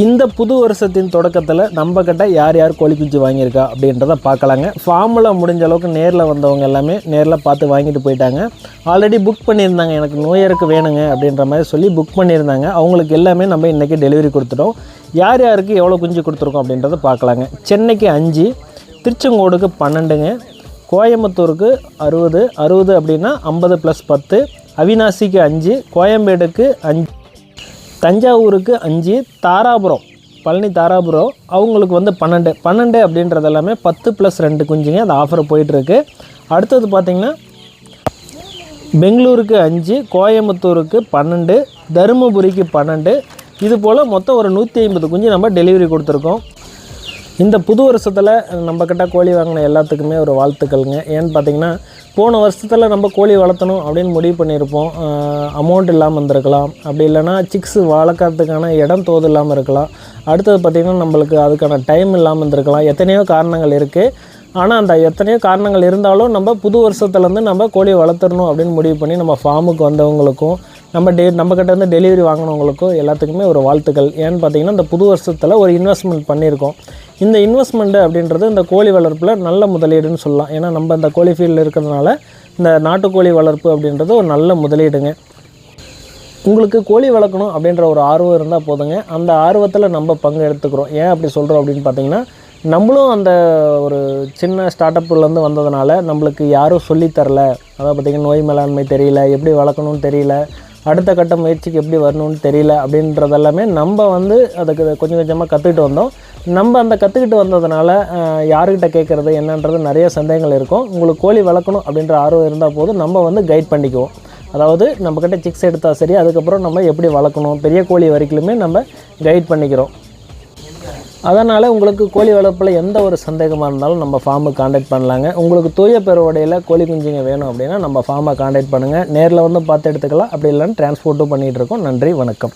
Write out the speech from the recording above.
இந்த புது வருஷத்தின் தொடக்கத்தில் நம்ம கிட்ட யார் யார் கோழி குஞ்சு வாங்கியிருக்கா அப்படின்றத பார்க்கலாங்க. ஃபார்மில் முடிஞ்ச அளவுக்கு நேரில் வந்தவங்க எல்லாமே நேரில் பார்த்து வாங்கிட்டு போயிட்டாங்க. ஆல்ரெடி புக் பண்ணியிருந்தாங்க, எனக்கு நியூ இயருக்கு வேணுங்க அப்படின்ற மாதிரி சொல்லி புக் பண்ணியிருந்தாங்க. அவங்களுக்கு எல்லாமே நம்ம இன்றைக்கி டெலிவரி கொடுத்துட்டோம். யார் யாருக்கு எவ்வளோ குஞ்சு கொடுத்துருக்கோம் அப்படின்றத பார்க்கலாங்க. சென்னைக்கு 5, திருச்செங்கோடுக்கு 12ங்க, கோயம்புத்தூருக்கு 60 அப்படின்னா 50 + 10, அவினாசிக்கு 5, கோயம்பேடுக்கு 5, தஞ்சாவூருக்கு 5, தாராபுரம் பழனி தாராபுரம் அவங்களுக்கு வந்து 12 அப்படின்றது எல்லாமே 10 + 2 குஞ்சுங்க. அந்த ஆஃபர் போயிட்டுருக்கு. அடுத்தது பார்த்திங்கன்னா பெங்களூருக்கு 5, கோயம்புத்தூருக்கு 12, தருமபுரிக்கு 12, இது போல் மொத்தம் ஒரு 150 குஞ்சு நம்ம டெலிவரி கொடுத்துருக்கோம். இந்த புது வருஷத்தில் நம்மக்கிட்ட கோழி வாங்கின எல்லாத்துக்குமே ஒரு வாழ்த்துக்கள்ங்க. ஏன்னு பார்த்திங்கன்னா போன வருஷத்தில் நம்ம கோழி வளர்த்தணும் அப்படின்னு முடிவு பண்ணியிருப்போம். அமௌண்ட் இல்லாமல் இருந்திருக்கலாம், அப்படி இல்லைனா சிக்ஸு வளர்க்குறதுக்கான இடம் தோது இல்லாமல் இருக்கலாம். அடுத்தது பார்த்திங்கன்னா நம்மளுக்கு அதுக்கான டைம் இல்லாமல் இருந்திருக்கலாம். எத்தனையோ காரணங்கள் இருக்குது. ஆனால் அந்த எத்தனையோ காரணங்கள் இருந்தாலும் நம்ம புது வருஷத்துலேருந்து நம்ம கோழி வளர்த்துடணும் அப்படின்னு முடிவு பண்ணி நம்ம ஃபார்முக்கு வந்தவங்களுக்கும் நம்மக்கிட்ட வந்து டெலிவரி வாங்கினவங்களுக்கும் எல்லாத்துக்குமே ஒரு வாழ்த்துக்கள். ஏன்னு பார்த்திங்கன்னா இந்த புது வருஷத்தில் ஒரு இன்வெஸ்ட்மெண்ட் பண்ணியிருக்கோம். இந்த இன்வெஸ்ட்மெண்ட்டு அப்படின்றது இந்த கோழி வளர்ப்பில் நல்ல முதலீடுன்னு சொல்லலாம். ஏன்னா நம்ம இந்த கோழி ஃபீல்டில் இருக்கிறதுனால இந்த நாட்டுக்கோழி வளர்ப்பு அப்படின்றது ஒரு நல்ல முதலீடுங்க. உங்களுக்கு கோழி வளர்க்கணும் அப்படின்ற ஒரு ஆர்வம் இருந்தால் போதுங்க. அந்த ஆர்வத்தில் நம்ம பங்கு எடுத்துக்கிறோம். ஏன் அப்படி சொல்கிறோம் அப்படின்னு பார்த்திங்கன்னா நம்மளும் அந்த ஒரு சின்ன ஸ்டார்ட் அப்லேருந்து வந்ததுனால நம்மளுக்கு யாரும் சொல்லித்தரல. அதாவது பார்த்திங்கன்னா நோய் மேலாண்மை தெரியல, எப்படி வளர்க்கணும்னு தெரியல, அடுத்த கட்ட முயற்சிக்கு எப்படி வரணும்னு தெரியல அப்படின்றதெல்லாமே நம்ம வந்து அதுக்கு கொஞ்சம் கொஞ்சமாக கற்றுக்கிட்டு வந்தோம். நம்ம அந்த கற்றுக்கிட்டு வந்ததுனால யாருக்கிட்ட கேட்குறது என்னன்றது நிறைய சந்தேகங்கள் இருக்கும். உங்களுக்கு கோழி வளர்க்கணும் அப்படின்ற ஆர்வம் இருந்தால் போதும் நம்ம வந்து கைட் பண்ணிக்குவோம். அதாவது நம்மக்கிட்ட சிக்ஸ் எடுத்தால் சரி, அதுக்கப்புறம் நம்ம எப்படி வளர்க்கணும் பெரிய கோழி வரைக்குமே நம்ம கைட் பண்ணிக்கிறோம். அதனால் உங்களுக்கு கோழி வளர்ப்பில் எந்த ஒரு சந்தேகமாக இருந்தாலும் நம்ம ஃபார்முக்கு காண்டாக்ட் பண்ணலாங்க. உங்களுக்கு தூய பெருவடையில் கோழி குஞ்சுங்க வேணும் அப்படின்னா நம்ம ஃபார்மை காண்டாக்ட் பண்ணுங்கள். நேரில் வந்து பார்த்து எடுத்துக்கலாம். அப்படி இல்லைன்னா டிரான்ஸ்போர்ட்டும் பண்ணிகிட்டு இருக்கோம். நன்றி, வணக்கம்.